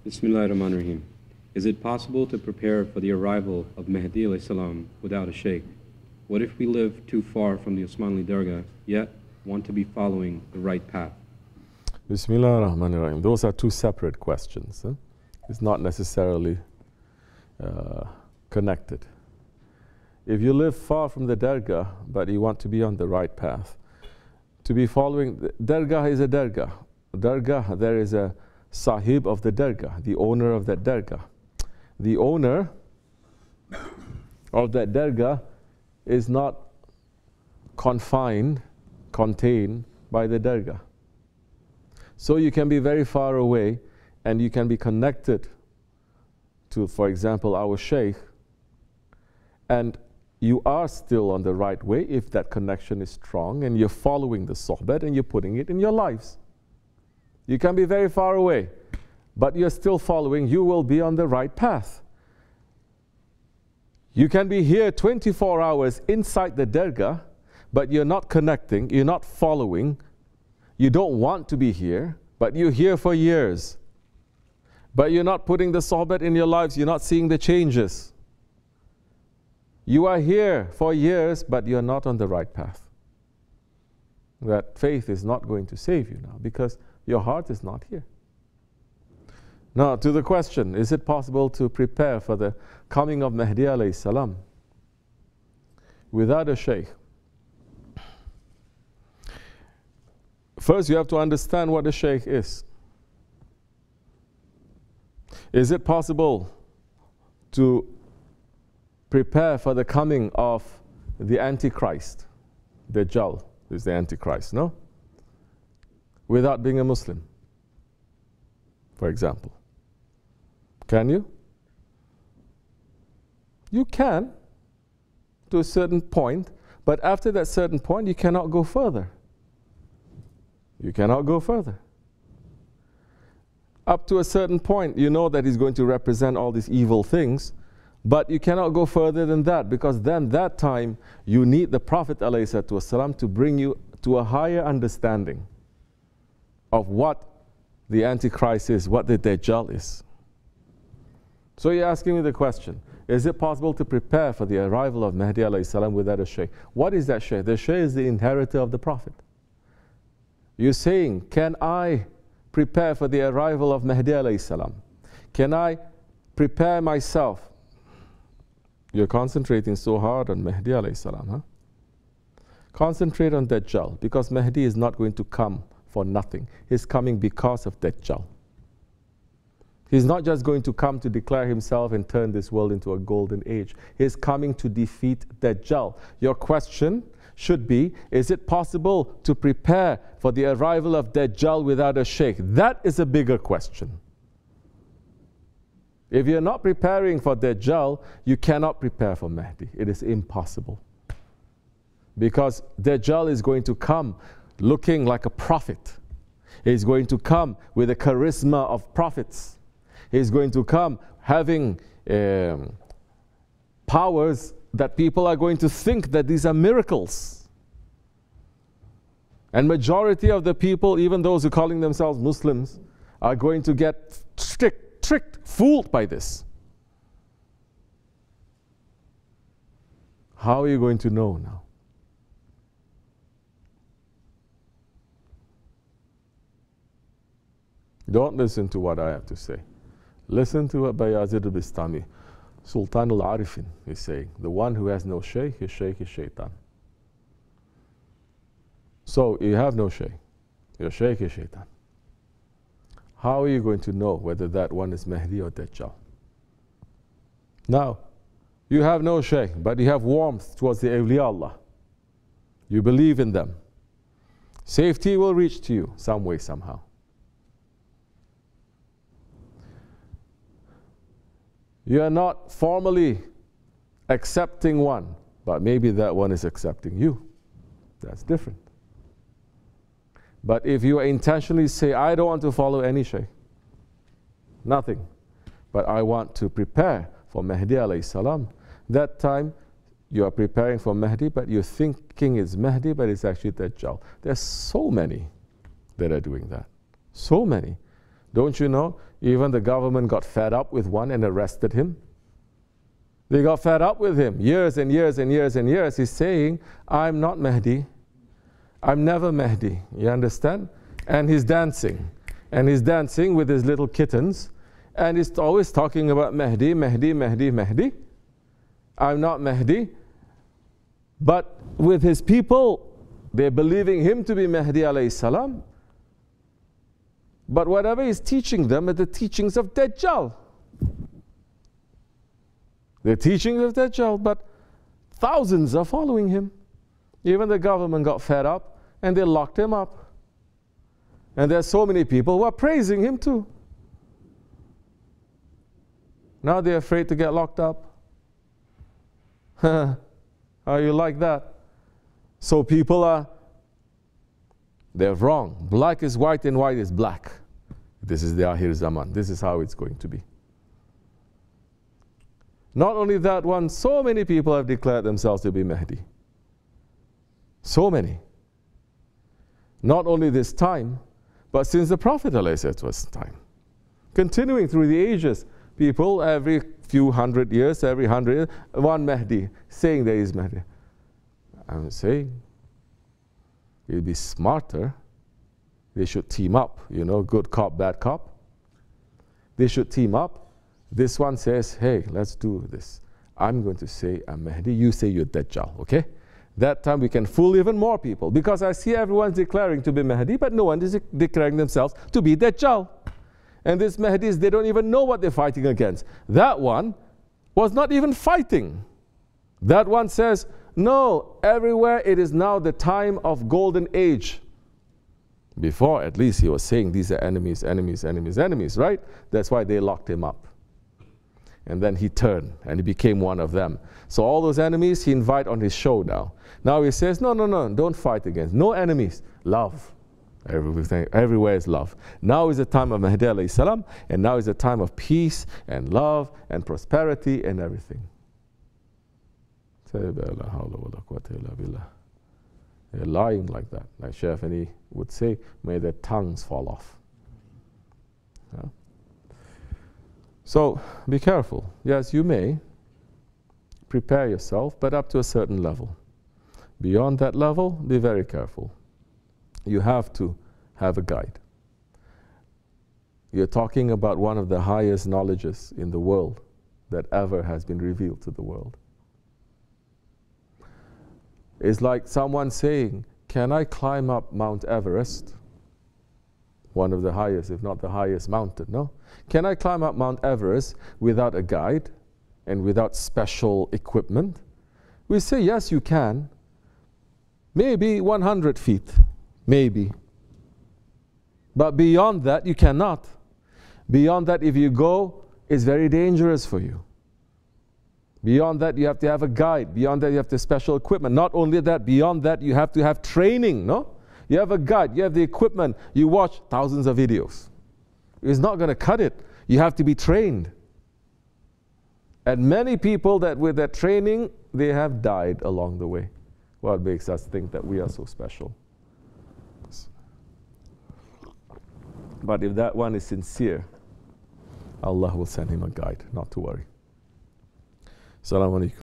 Bismillahirrahmanirrahim. Is it possible to prepare for the arrival of Mehdi alayhi salam without a sheikh? What if we live too far from the OSMANLI DERGAH, yet want to be following the right path? Bismillahirrahmanirrahim. Those are two separate questions. Huh? It's not necessarily connected. If you live far from the Dergah, but you want to be on the right path, to be following, Dergah is a Dergah. Dergah, there is a Sahib of the Dergah, the owner of that Dergah. The owner of that Dergah is not contained by the Dergah. So you can be very far away and you can be connected to, for example, our Sheikh, and you are still on the right way if that connection is strong and you're following the sohbet and you're putting it in your lives. You can be very far away, but you're still following, you will be on the right path. You can be here 24 hours inside the Dergah, but you're not connecting, you're not following, you don't want to be here, but you're here for years. But you're not putting the sohbet in your lives, you're not seeing the changes. You are here for years, but you're not on the right path. That faith is not going to save you now because your heart is not here. Now, to the question, is it possible to prepare for the coming of Mehdi alayhi salam without a sheikh? First, you have to understand what a sheikh is. Is it possible to prepare for the coming of the Antichrist? Dajjal is the Antichrist, no? Without being a Muslim, for example. Can you? You can, to a certain point, but after that certain point, you cannot go further. You cannot go further. Up to a certain point, you know that he's going to represent all these evil things, but you cannot go further than that, because then that time you need the Prophet ﷺ to bring you to a higher understanding of what the Antichrist is, what the Dajjal is. So you're asking me the question, is it possible to prepare for the arrival of Mehdi ﷺ without a sheikh? What is that sheikh? The sheikh is the inheritor of the Prophet. You're saying, can I prepare for the arrival of Mehdi ﷺ? Can I prepare myself? You're concentrating so hard on Mehdi ﷺ, huh? Concentrate on Dajjal, because Mehdi is not going to come for nothing. He's coming because of Dajjal. He's not just going to come to declare himself and turn this world into a golden age. He's coming to defeat Dajjal. Your question should be, is it possible to prepare for the arrival of Dajjal without a sheikh? That is a bigger question. If you're not preparing for Dajjal, you cannot prepare for Mehdi. It is impossible. Because Dajjal is going to come looking like a prophet. He's going to come with the charisma of prophets. He's going to come having powers that people are going to think that these are miracles. And majority of the people, even those who are calling themselves Muslims, are going to get tricked, fooled by this. How are you going to know now? Don't listen to what I have to say. Listen to what Bayazid al-Bistami, Sultan al-Arifin, is saying. The one who has no sheikh, his sheikh is shaitan. So you have no sheikh. Your sheikh is shaitan. How are you going to know whether that one is Mehdi or Dajjal? Now, you have no sheikh, but you have warmth towards the awliya Allah. You believe in them. Safety will reach to you some way, somehow. You are not formally accepting one, but maybe that one is accepting you. That's different. But if you intentionally say, I don't want to follow any sheikh, nothing, but I want to prepare for Mehdi alayhi salam, that time you are preparing for Mehdi, but you're thinking it's Mehdi, but it's actually Dajjal. There's so many that are doing that. So many. Don't you know? Even the government got fed up with one and arrested him. They got fed up with him. Years and years and years and years. He's saying, I'm not Mehdi. I'm never Mehdi. You understand? And he's dancing. And he's dancing with his little kittens. And he's always talking about Mehdi, Mehdi, Mehdi, Mehdi. I'm not Mehdi. But with his people, they're believing him to be Mehdi alayhi salam. But whatever he's teaching them are the teachings of Dajjal. The teachings of Dajjal, but thousands are following him. Even the government got fed up and they locked him up. And there's so many people who are praising him too. Now they're afraid to get locked up. How you like that? So people they're wrong. Black is white and white is black. This is the Akhir Zaman. This is how it's going to be. Not only that one, so many people have declared themselves to be Mehdi. So many. Not only this time, but since the Prophet ﷺ time. Continuing through the ages, people every few hundred years, every 100 years, one Mehdi saying there is Mehdi. I'm saying it'd be smarter. They should team up, you know, good cop, bad cop. They should team up. This one says, hey, let's do this. I'm going to say I'm Mehdi, you say you're Dajjal, okay? That time we can fool even more people, because I see everyone's declaring to be Mehdi, but no one is declaring themselves to be Dajjal. And these Mehdis, they don't even know what they're fighting against. That one was not even fighting. That one says, no, everywhere it is now the time of golden age. Before, at least, he was saying these are enemies, enemies, enemies, enemies, right? That's why they locked him up. And then he turned and he became one of them. So all those enemies he invites on his show now. Now he says, no, no, no, don't fight against. No enemies. Love. Everything, everywhere is love. Now is the time of Mehdi alayhi salam, and now is the time of peace and love and prosperity and everything. They're lying like that. Like Shaykh Efendi would say, may their tongues fall off. Yeah? So be careful. Yes, you may prepare yourself, but up to a certain level. Beyond that level, be very careful. You have to have a guide. You're talking about one of the highest knowledges in the world that ever has been revealed to the world. It's like someone saying, can I climb up Mount Everest? One of the highest, if not the highest mountain, no? Can I climb up Mount Everest without a guide and without special equipment? We say, yes, you can. Maybe 100 feet, maybe. But beyond that, you cannot. Beyond that, if you go, it's very dangerous for you. Beyond that, you have to have a guide. Beyond that, you have the special equipment. Not only that, beyond that, you have to have training, no? You have a guide, you have the equipment, you watch thousands of videos. It's not going to cut it. You have to be trained. And many people that with their training, they have died along the way. What makes us think that we are so special? But if that one is sincere, Allah will send him a guide, not to worry. Assalamu alaikum.